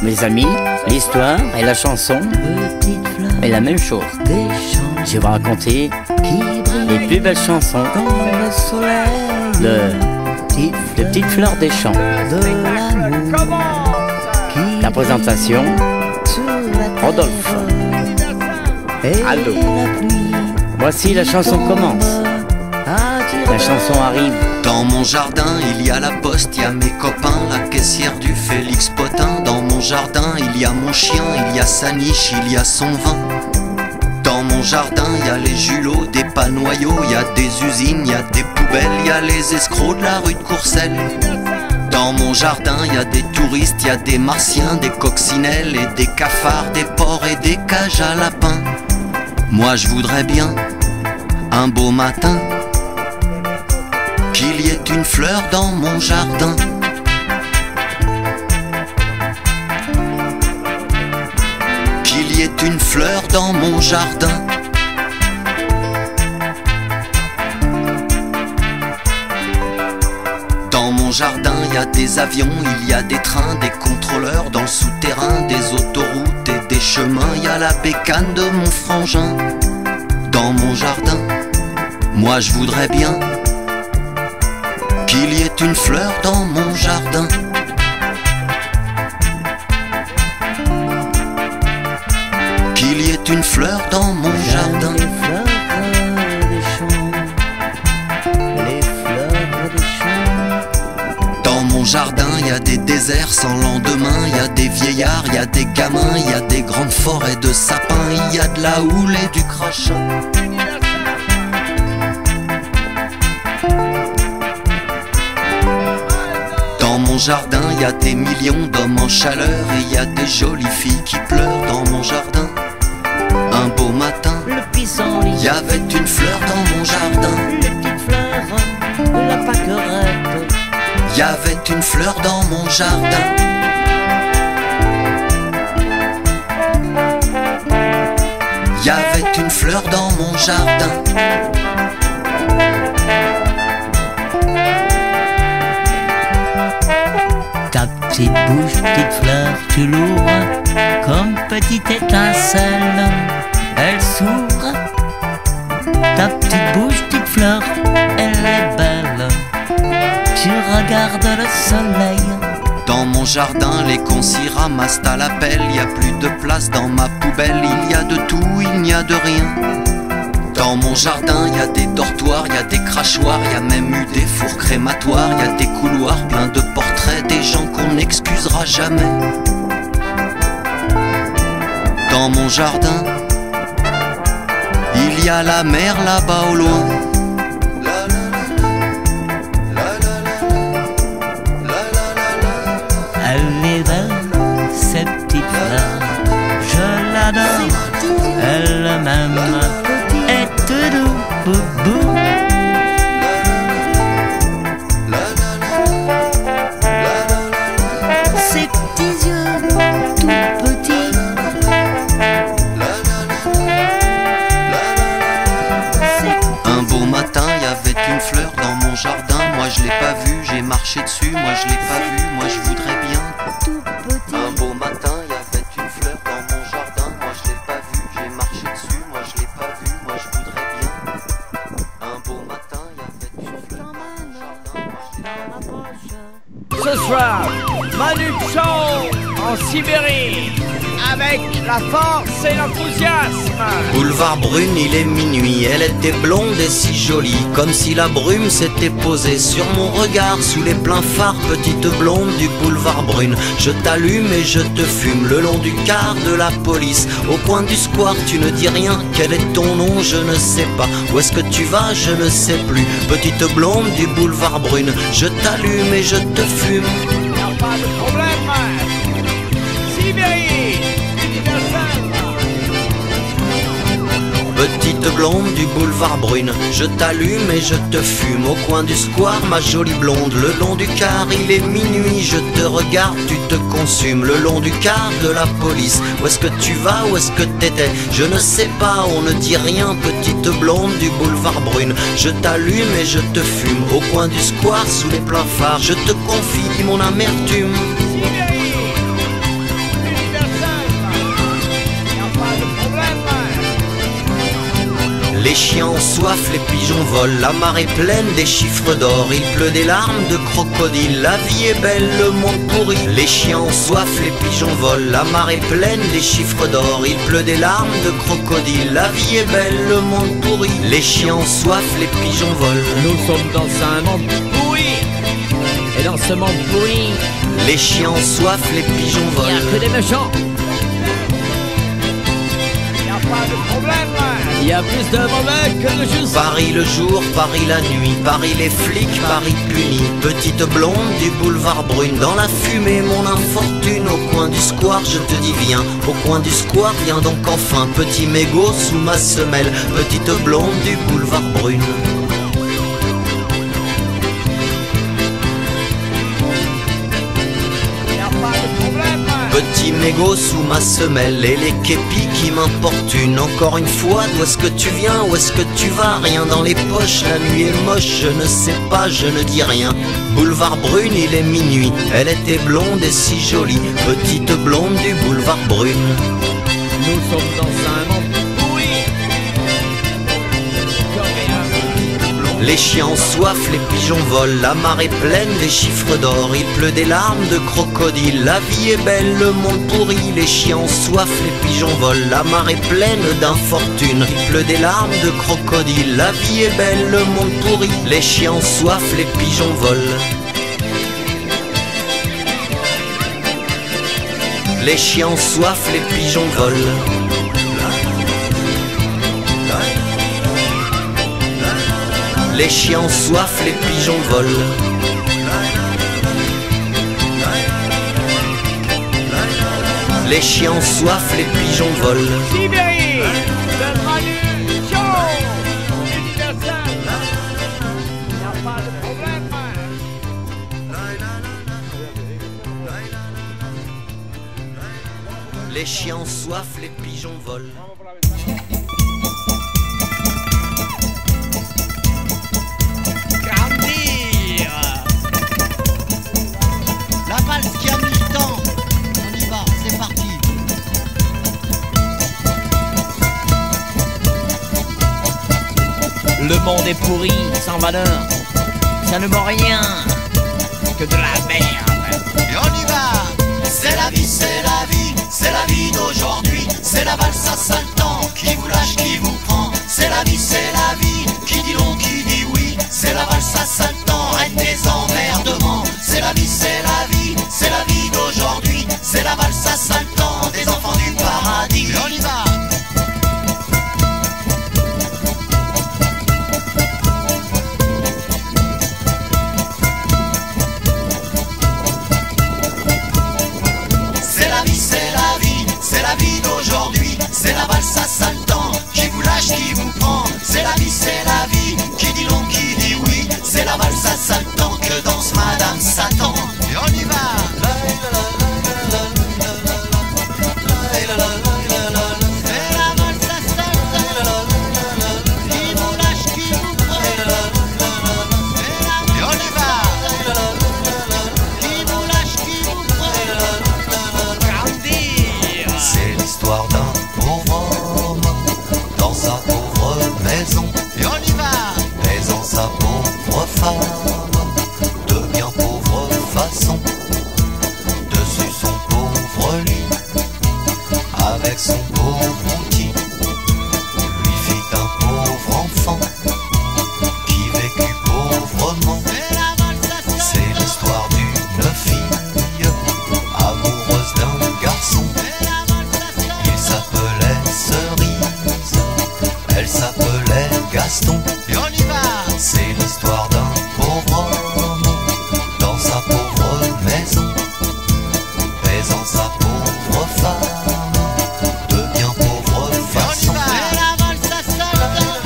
Mes amis, l'histoire et la chanson est la même chose. Je vais vous raconter les plus belles chansons de petites fleurs des champs. La présentation, Rodolphe. Aldo. Voici la chanson commence. La chanson arrive. Dans mon jardin, il y a la poste, il y a mes copains, la caissière du Félix Potin. Dans mon jardin, il y a mon chien, il y a sa niche, il y a son vin. Dans mon jardin, il y a les julots, des panoyaux, il y a des usines, il y a des poubelles, il y a les escrocs de la rue de Courcelles. Dans mon jardin, il y a des touristes, il y a des martiens, des coccinelles et des cafards, des porcs et des cages à lapins. Moi je voudrais bien, un beau matin, qu'il y ait une fleur dans mon jardin. Qu'il y ait une fleur dans mon jardin. Dans mon jardin, il y a des avions, il y a des trains, des contrôleurs dans le souterrain, des autoroutes et des chemins. Il y a la bécane de mon frangin. Dans mon jardin, moi je voudrais bien qu'il y ait une fleur dans mon jardin. Qu'il y ait une fleur dans mon jardin. Dans mon jardin, il y a des déserts sans lendemain, il y a des vieillards, il y a des gamins, il y a des grandes forêts de sapins, il y a de la houle et du crachin. Dans mon jardin, il y a des millions d'hommes en chaleur et il y a des jolies filles qui pleurent dans mon jardin. Un beau matin, il y avait une fleur dans mon jardin. Les petites fleurs, la pâquerette. Il y avait une fleur dans mon jardin. Il y avait une fleur dans mon jardin. Ta petite bouche, petite fleur, tu l'ouvres comme petite étincelle. Elle s'ouvre. Ta petite bouche, petite fleur, elle est belle. Tu regardes le soleil. Dans mon jardin, les cons s'y ramassent à la pelle. Il y a plus de place dans ma poubelle. Il y a de tout, il n'y a de rien. Dans mon jardin, il y a des dortoirs, il y a des crachoirs, il y a même eu des fours crématoires, il y a des couloirs pleins de portraits, des gens qu'on n'excusera jamais. Dans mon jardin, il y a la mer là-bas au loin. Elle est belle, cette petite fleur, je l'adore. Elle-même est tout doux, boubou. Ses petits yeux tout petits. Un beau matin, il y avait une fleur dans mon jardin. Moi je l'ai pas vue, j'ai marché dessus. Moi je l'ai pas vue, moi je voudrais bien. Un beau matin, il y avait une fleur dans mon jardin. Moi je l'ai pas vue, j'ai marché dessus. Moi je l'ai pas vue, moi je voudrais bien. Un beau matin, il y avait une fleur dans mon jardin. Moi je l'ai pas vue. Ce soir, Manu Chao en Sibérie, avec la force et l'enthousiasme. Boulevard Brune, il est minuit, elle était blonde et si jolie, comme si la brume s'était posée sur mon regard sous les pleins phares. Petite blonde du boulevard Brune, je t'allume et je te fume le long du quart de la police. Au coin du square, tu ne dis rien, quel est ton nom, je ne sais pas. Où est-ce que tu vas, je ne sais plus. Petite blonde du boulevard Brune, je t'allume et je te fume. Y'a pas de problème. Sibérie, universelle. Petite blonde du boulevard Brune, je t'allume et je te fume. Au coin du square, ma jolie blonde, le long du quart, il est minuit. Je te regarde, tu te consumes. Le long du quart de la police, où est-ce que tu vas, où est-ce que t'étais? Je ne sais pas, on ne dit rien. Petite blonde du boulevard Brune, je t'allume et je te fume. Au coin du square, sous les pleins phares, je te confie mon amertume. Sibérie, Les chiens ont soif, les pigeons volent, la mare est pleine des chiffres d'or, il pleut des larmes de crocodile, la vie est belle, le monde pourri. Les chiens ont soif, les pigeons volent, la mare est pleine des chiffres d'or, il pleut des larmes de crocodile, la vie est belle, le monde pourri. Les chiens ont soif, les pigeons volent. Nous sommes dans un monde pourri. Et dans ce monde pourri, les chiens ont soif, les pigeons il n'y a volent. que des méchants. Il n'y a pas de problème. Il y a plus de mauvais que de juste. Paris le jour, Paris la nuit, Paris les flics, Paris puni. Petite blonde du boulevard Brune, dans la fumée mon infortune. Au coin du square je te dis viens, au coin du square viens donc enfin. Petit mégot sous ma semelle, petite blonde du boulevard Brune. Petit mégot sous ma semelle et les képis qui m'importunent. Encore une fois, d'où est-ce que tu viens, où est-ce que tu vas? Rien dans les poches, la nuit est moche, je ne sais pas, je ne dis rien. Boulevard Brune, il est minuit, elle était blonde et si jolie, petite blonde du boulevard Brune. Nous sommes dans un monde pourri. Les chiens ont soif, les pigeons volent, la mare est pleine des chiffres d'or, il pleut des larmes de crocodile, la vie est belle, le monde pourri. Les chiens ont soif, les pigeons volent, la mare est pleine d'infortune, il pleut des larmes de crocodile, la vie est belle, le monde pourri. Les chiens ont soif, les pigeons volent. Les chiens ont soif, les pigeons volent. Les chiens ont soif, les pigeons volent. Les chiens ont soif, les pigeons volent. Sibérie, de Manu Chao, universel. Il n'y a pas de problème. Les chiens ont soif, les pigeons volent. La valse qui a mis le temps. On y va, c'est parti. Le monde est pourri, sans valeur. Ça ne vaut rien que de la merde. Et on y va. C'est la vie, c'est la vie, c'est la vie d'aujourd'hui. C'est la valse à 5 temps qui vous lâche, qui vous prend. C'est la vie, c'est la vie, qui dit non, qui dit oui. C'est la valse à 5 temps, reine des emmerdements. C'est la vie, c'est la vie, c'est la vie d'aujourd'hui. C'est la valse à 5 temps, des enfants du paradis. Et on y va. C'est la vie d'aujourd'hui, c'est la valse à 5 ans qui vous lâche, qui vous prend. C'est la vie, qui dit non, qui dit oui. C'est la valse à 5 ans que danse Madame Satan. Et on y va. C'est la valse à 5 ans qui vous lâche, qui vous prend. Et on y va. Qui vous lâche, qui vous prend. C'est l'histoire d'un pauvre homme dans sa pauvre maison. Et on y va. Mais en sa pauvre femme de bien pauvre façon. Dessus son pauvre lit, avec son pauvre outil, lui fit un pauvre enfant qui vécut pauvrement. C'est l'histoire d'une fille amoureuse d'un garçon. Il s'appelait Cerise, elle s'appelait Gaston. Et on y va. C'est l'histoire d'un pauvre homme dans sa pauvre maison, baisant sa pauvre femme de bien pauvre façon. C'est la valse à 5 ans.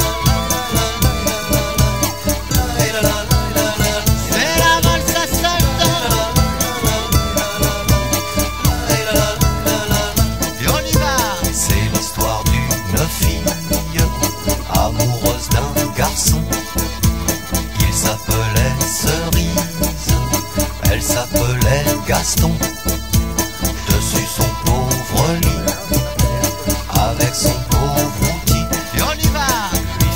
C'est la valse à 5 ans. Et on y va. C'est l'histoire d'une fille amoureuse d'un garçon. Il s'appelait Cerise, elle s'appelait Gaston. Dessus son pauvre lit, avec son pauvre outil, Et on y va. lui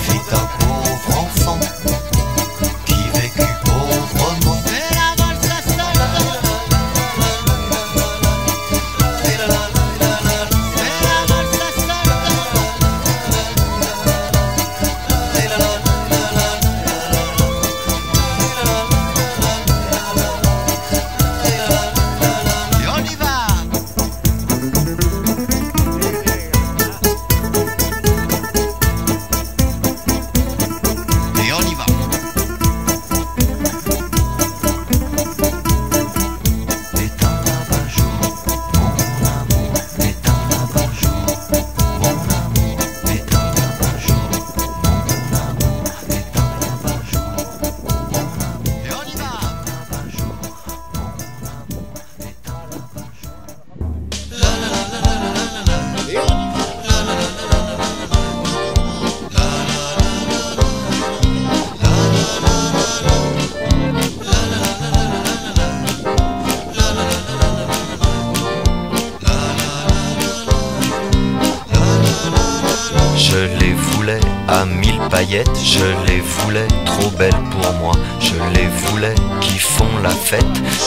paillettes, je les voulais trop belles pour moi. Je les voulais qui font la fête.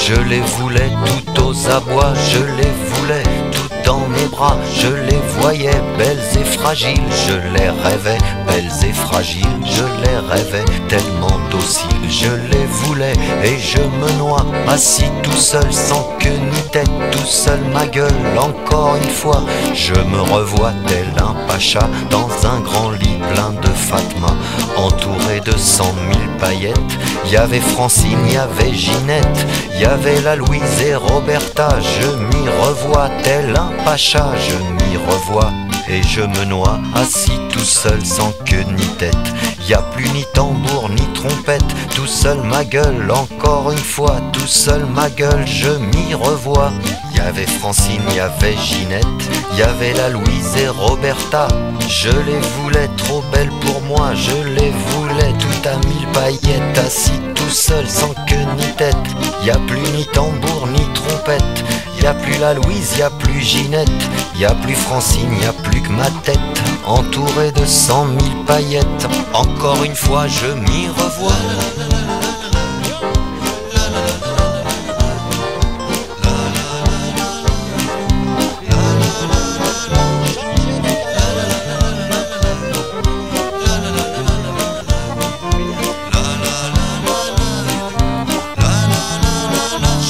Je les voulais tout aux abois. Je les voulais toutes dans mes bras. Je les voyais belles et fragiles. Je les rêvais belles et fragiles. Je les rêvais tellement dociles. Je les voulais et je me noie, assis tout seul sans queue ni tête, tout seul ma gueule encore une fois. Je me revois tel un pacha dans un grand lit plein de Fatma, entouré de 100 000 paillettes. Y avait Francine, y avait Ginette, y avait la Louise et Roberta. Je m'y revois tel un pacha, je m'y revois et je me noie, assis tout seul sans queue ni tête. Y a plus ni tambour ni trompette, tout seul ma gueule encore une fois, tout seul ma gueule, je m'y revois. Y avait Francine, y avait Ginette, y avait la Louise et Roberta. Je les voulais trop belles pour moi, je les voulais tout à 1000 paillettes, assis tout seul sans queue ni tête. Y a plus ni tambour ni trompette, y a plus la Louise, y a plus Ginette, y a plus Francine, y a plus que ma tête, entourée de 100 000 paillettes. Encore une fois je m'y revois.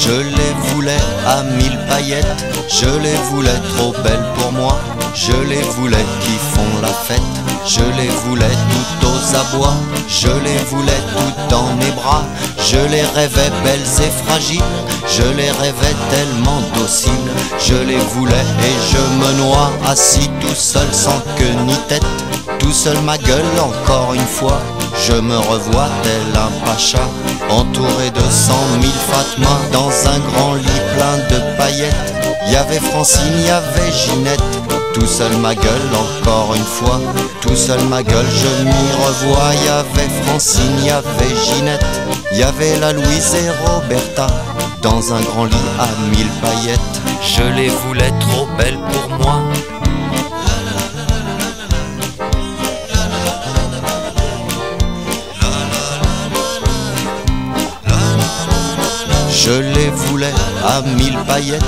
Je les voulais à 1000 paillettes, je les voulais trop belles pour moi. Je les voulais qui font la fête, je les voulais toutes aux abois. Je les voulais toutes dans mes bras, je les rêvais belles et fragiles. Je les rêvais tellement dociles, je les voulais et je me noie, assis tout seul sans queue ni tête, tout seul ma gueule encore une fois. Je me revois tel un pacha, entouré de 100 000 Fatma, dans un grand lit plein de paillettes. Y avait Francine, y avait Ginette, tout seul ma gueule encore une fois, tout seul ma gueule, je m'y revois. Y avait Francine, y avait Ginette, y avait la Louise et Roberta, dans un grand lit à 1000 paillettes. Je les voulais trop belles pour moi. Je les voulais à 1000 paillettes,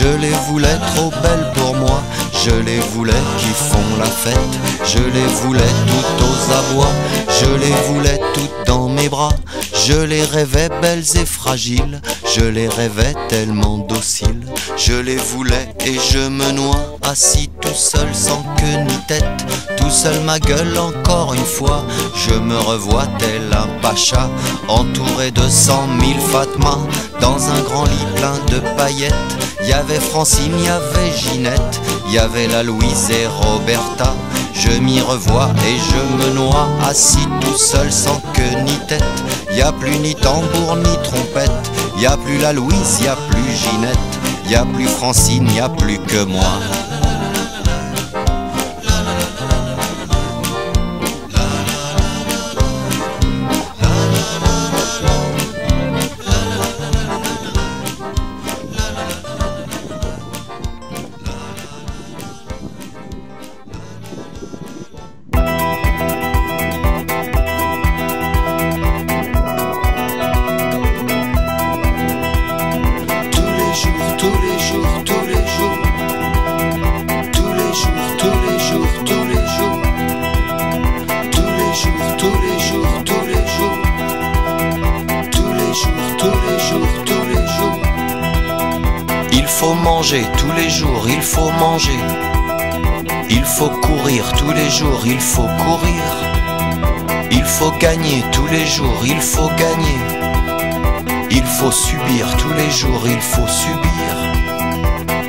je les voulais trop belles pour moi. Je les voulais qui font la fête, je les voulais toutes aux abois. Je les voulais toutes dans mes bras, je les rêvais belles et fragiles. Je les rêvais tellement dociles. Je les voulais et je me noie, assis tout seul sans queue ni tête, tout seul ma gueule encore une fois. Je me revois tel un pacha, entouré de 100 000 Fatma, dans un grand lit plein de paillettes. Y avait Francine, y avait Ginette, y avait la Louise et Roberta. Je m'y revois et je me noie, assis tout seul sans queue ni tête. Y a plus ni tambour ni trompette, y a plus la Louise, y a plus Ginette, y a plus Francine, y a plus que moi. Il faut manger tous les jours, il faut manger. Il faut courir tous les jours, il faut courir. Il faut gagner tous les jours, il faut gagner. Il faut subir tous les jours, il faut subir.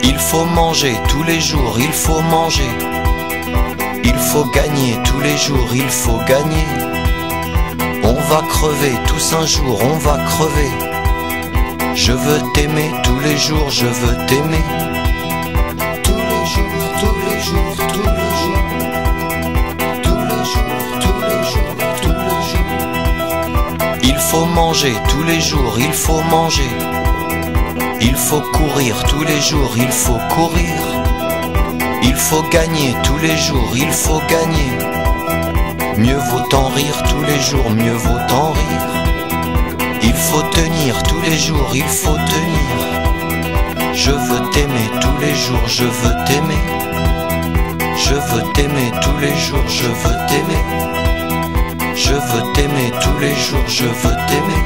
Il faut manger tous les jours, il faut manger. Il faut gagner tous les jours, il faut gagner. On va crever tous un jour, on va crever. Je veux t'aimer tous les jours, je veux t'aimer. Tous les jours, tous les jours, tous les jours. Tous les jours, tous les jours, tous les jours. Il faut manger tous les jours, il faut manger. Il faut courir tous les jours, il faut courir. Il faut gagner tous les jours, il faut gagner. Mieux vaut en rire tous les jours, mieux vaut en rire. Il faut tenir tous les jours, il faut tenir. Je veux t'aimer tous les jours, je veux t'aimer. Je veux t'aimer tous les jours, je veux t'aimer. Je veux t'aimer tous les jours, je veux t'aimer.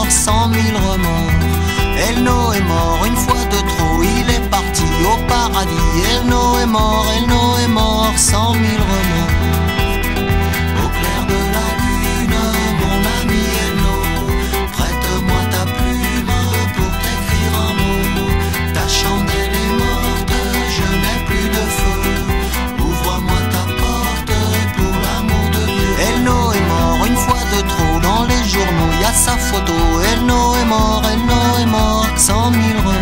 Cent mille remords. Elno est mort une fois de trop, il est parti au paradis. Elno est mort, Elno est mort, 100 000 remords. Au clair de la lune, mon ami Elno, prête-moi ta plume pour t'écrire un mot. Ta chandelle est morte, je n'ai plus de feu. Ouvre-moi ta porte pour l'amour de Dieu. Elno est mort une fois de trop, dans les journaux y a sa photo. Elno est mort, 100 000 remords.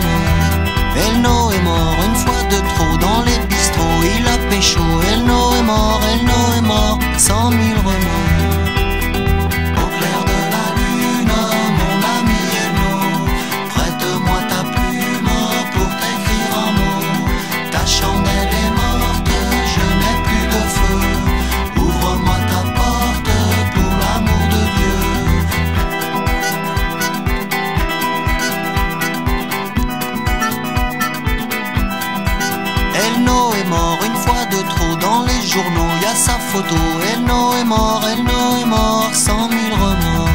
Elno est mort une fois de trop, dans les bistrots il a pécho. Elno est mort, 100 000 remords. Au clair de la lune, mon ami Elno, prête-moi ta plume pour t'écrire un mot. Ta chandelle est morte, je n'ai plus de feu. Ouvre-moi ta porte pour l'amour de Dieu. Elno est mort une fois de trop, dans les journaux y a sa photo. Elno est mort, 100 000 remords.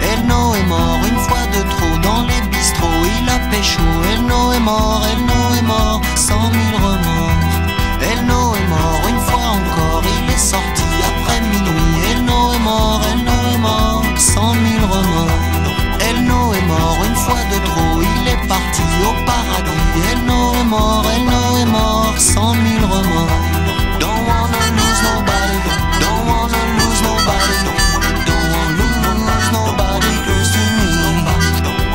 Elno est mort une fois de trop, dans les bistrots il a pécho. Elno est mort, 100 000 remords. Elno est mort une fois encore, il est sorti après minuit. Elno est mort, 100 000 remords. Elno est mort une fois de trop, il est parti au paradis. Elno est mort, 100 000 remords. Don't wanna lose nobody, don't wanna lose nobody, don't wanna lose nobody close to me.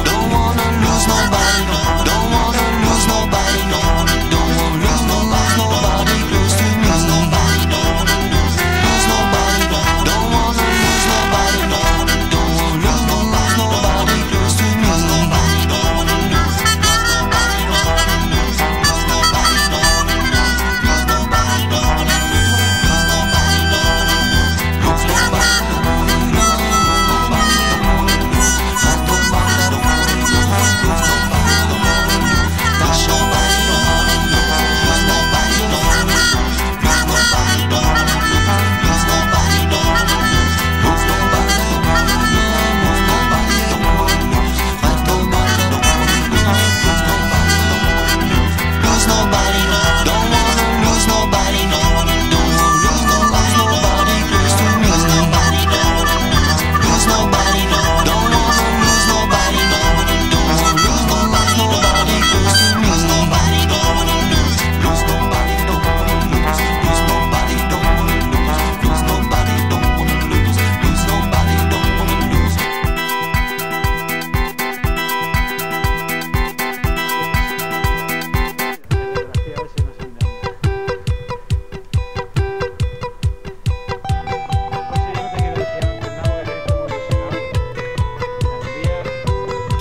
Don't wanna lose nobody, don't wanna lose nobody, don't wanna lose nobody close to me. Lose nobody, don't wanna lose nobody, don't wanna lose nobody, don't wanna lose nobody close to me.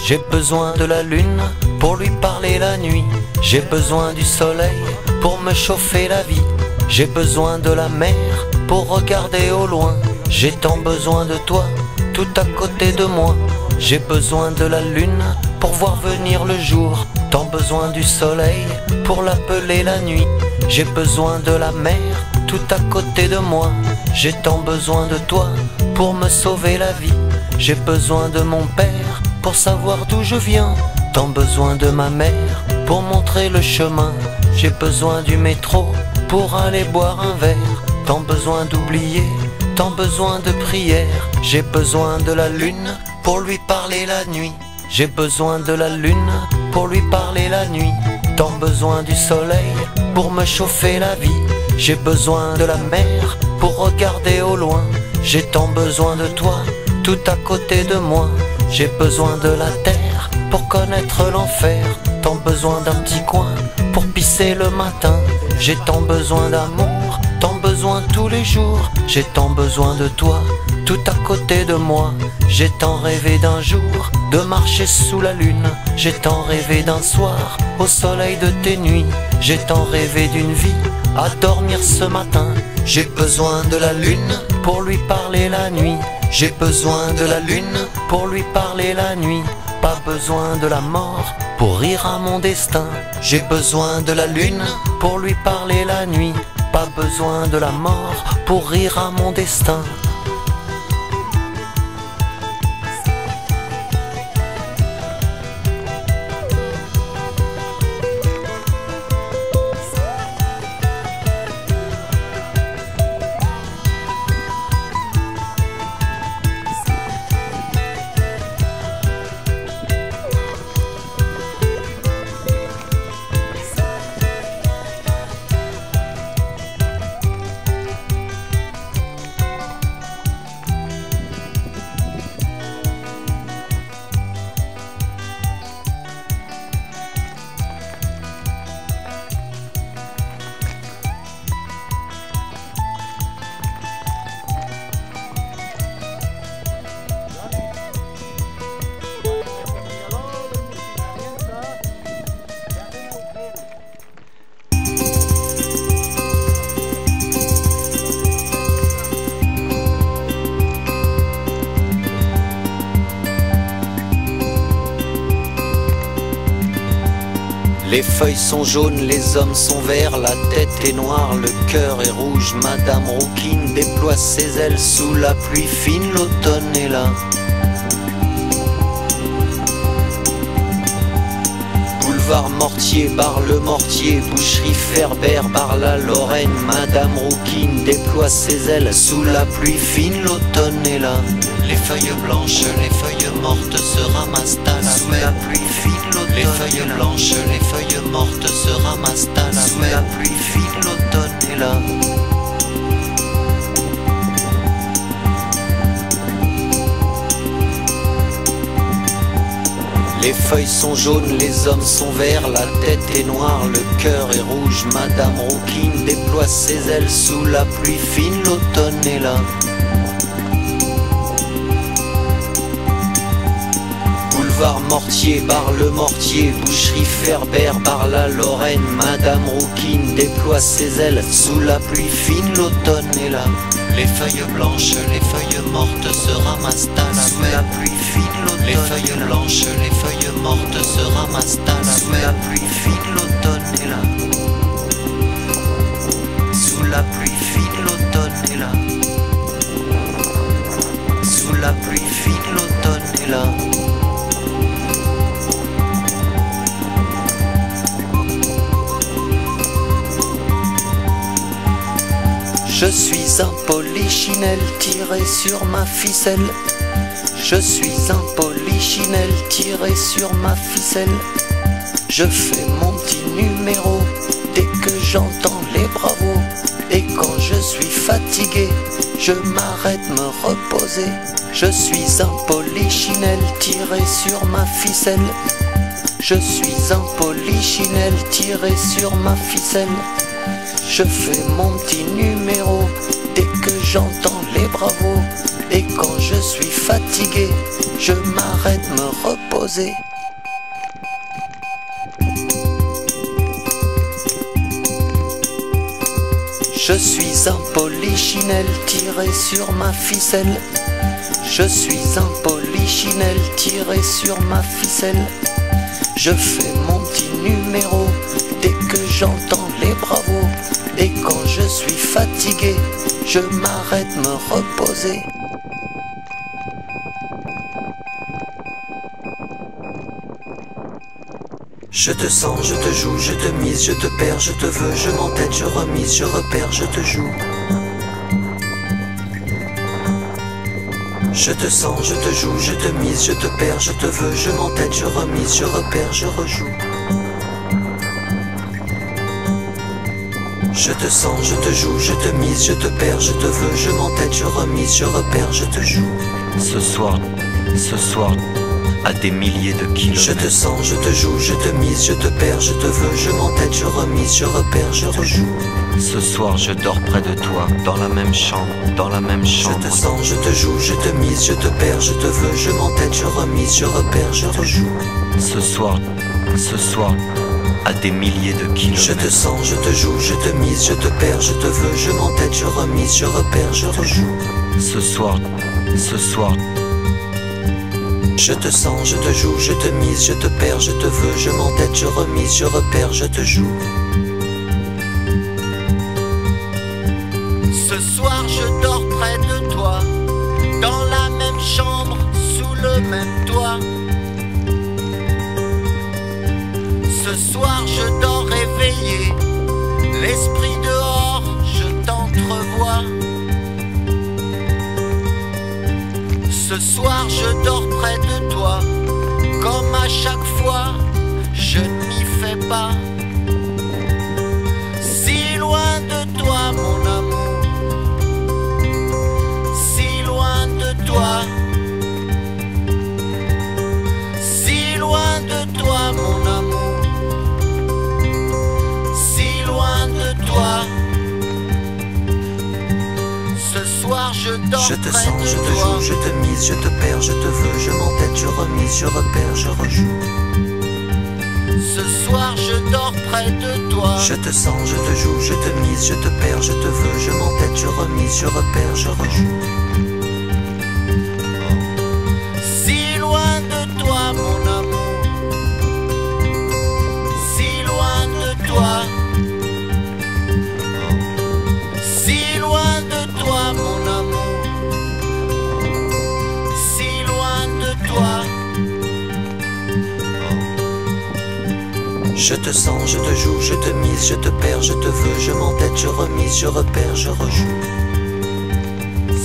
J'ai besoin de la lune pour lui parler la nuit. J'ai besoin du soleil pour me chauffer la vie. J'ai besoin de la mer pour regarder au loin. J'ai tant besoin de toi, tout à côté de moi. J'ai besoin de la lune pour voir venir le jour. Tant besoin du soleil pour l'appeler la nuit. J'ai besoin de la mer tout à côté de moi. J'ai tant besoin de toi pour me sauver la vie. J'ai besoin de mon père pour savoir d'où je viens. Tant besoin de ma mère pour montrer le chemin. J'ai besoin du métro pour aller boire un verre. Tant besoin d'oublier, tant besoin de prière. J'ai besoin de la lune pour lui parler la nuit. J'ai besoin de la lune pour lui parler la nuit. Tant besoin du soleil pour me chauffer la vie. J'ai besoin de la mer pour regarder au loin. J'ai tant besoin de toi, tout à côté de moi. J'ai besoin de la terre pour connaître l'enfer. Tant besoin d'un petit coin pour pisser le matin. J'ai tant besoin d'amour, tant besoin tous les jours. J'ai tant besoin de toi, tout à côté de moi. J'ai tant rêvé d'un jour de marcher sous la lune. J'ai tant rêvé d'un soir au soleil de tes nuits. J'ai tant rêvé d'une vie à dormir ce matin. J'ai besoin de la lune pour lui parler la nuit. J'ai besoin de la lune pour lui parler la nuit. Pas besoin de la mort pour rire à mon destin. J'ai besoin de la lune pour lui parler la nuit. Pas besoin de la mort pour rire à mon destin. Les feuilles sont jaunes, les hommes sont verts, la tête est noire, le cœur est rouge. Madame Rouquine déploie ses ailes sous la pluie fine, l'automne est là. Boulevard Mortier, bar le Mortier, boucherie Ferber, bar la Lorraine. Madame Rouquine déploie ses ailes sous la pluie fine, l'automne est là. Les feuilles blanches, les feuilles mortes se ramassent à la sous la pluie fine, l'automne. Les feuilles blanches, les feuilles mortes se ramassent à la sous la pluie fine, l'automne est là. Les feuilles sont jaunes, les hommes sont verts, la tête est noire, le cœur est rouge. Madame Rouquine déploie ses ailes sous la pluie fine, l'automne est là. Boulevard Mortier, bar le Mortier, boucherie Ferber, bar la Lorraine. Madame Rouquine déploie ses ailes sous la pluie fine, l'automne est là. Les feuilles blanches, les feuilles mortes se ramassent à la sous la pluie fine, l'automne. Les feuilles blanches, les feuilles mortes se ramassent à la sous la pluie fine, l'automne est là. Sous la pluie fine, l'automne est là. Sous la pluie fine, l'automne est là. Je suis un polichinelle tiré sur ma ficelle. Je suis un polichinelle tiré sur ma ficelle. Je fais mon petit numéro dès que j'entends les bravos. Et quand je suis fatigué, je m'arrête me reposer. Je suis un polichinelle tiré sur ma ficelle. Je suis un polichinelle tiré sur ma ficelle. Je fais mon petit numéro dès que j'entends les bravos. Et quand je suis fatigué, je m'arrête me reposer. Je suis un polichinelle tiré sur ma ficelle. Je suis un polichinelle tiré sur ma ficelle. Je fais mon petit numéro dès que j'entends les bravos. Et quand je suis fatigué, je m'arrête me reposer. Je te sens, je te joue, je te mise, je te perds, je te veux, je m'entête, je remise, je repère, je te joue. Je te sens, je te joue, je te mise, je te perds, je te veux, je m'entête, je remise, je repère, je rejoue. Je te sens, je te joue, je te mise, je te perds, je te veux, je m'entête, je remise, je repère, je te joue. Ce soir, à des milliers de kilomètres. Je te sens, je te joue, je te mise, je te perds, je te veux, je m'entête, je remise, je repère, je rejoue. Ce soir je dors près de toi, dans la même chambre, dans la même chambre. Je te sens, je te joue, je te mise, je te perds, je te veux, je m'entête, je remise, je repère, je rejoue. Ce soir, à des milliers de kilomètres. Je te sens, je te joue, je te mise, je te perds, je te veux, je m'entête, je remise, je repère, je rejoue. Ce soir, je te sens, je te joue, je te mise, je te perds, je te veux, je m'entête, je remise, je repère, je te joue. Ce soir je dors près de toi, dans la même chambre, sous le même toit. Ce soir je dors réveillé, l'esprit dehors, je t'entrevois. Ce soir je dors près de toi, comme à chaque fois, je ne m'y fais pas. Si loin de toi mon amour, si loin de toi, si loin de toi mon amour, si loin de toi. Ce soir je dors Je te près sens, de je te toi. joue, je te mise, je te perds, je te veux, je m'entête, je remise, je repère, je rejoue. Ce soir je dors près de toi. Je te sens, je te joue, je te mise, je te perds, je te veux, je m'entête, je remise, je repère, je rejoue. Si loin de toi mon amour, si loin de toi, si loin de toi mon amour, si loin de toi. Je te sens, je te joue, je te mise, je te perds, je te veux, je m'entête, je remise, je repère, je rejoue.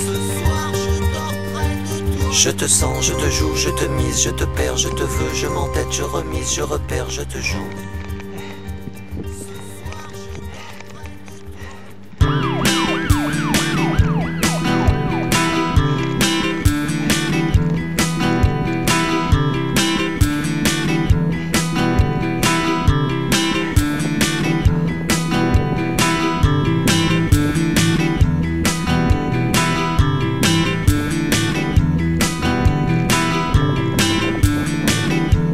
Ce soir je dors près de toi. Je te sens, je te joue, je te mise, je te perds, je te veux, je m'entête, je remise, je repère, je te joue.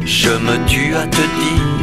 je me tue à te dire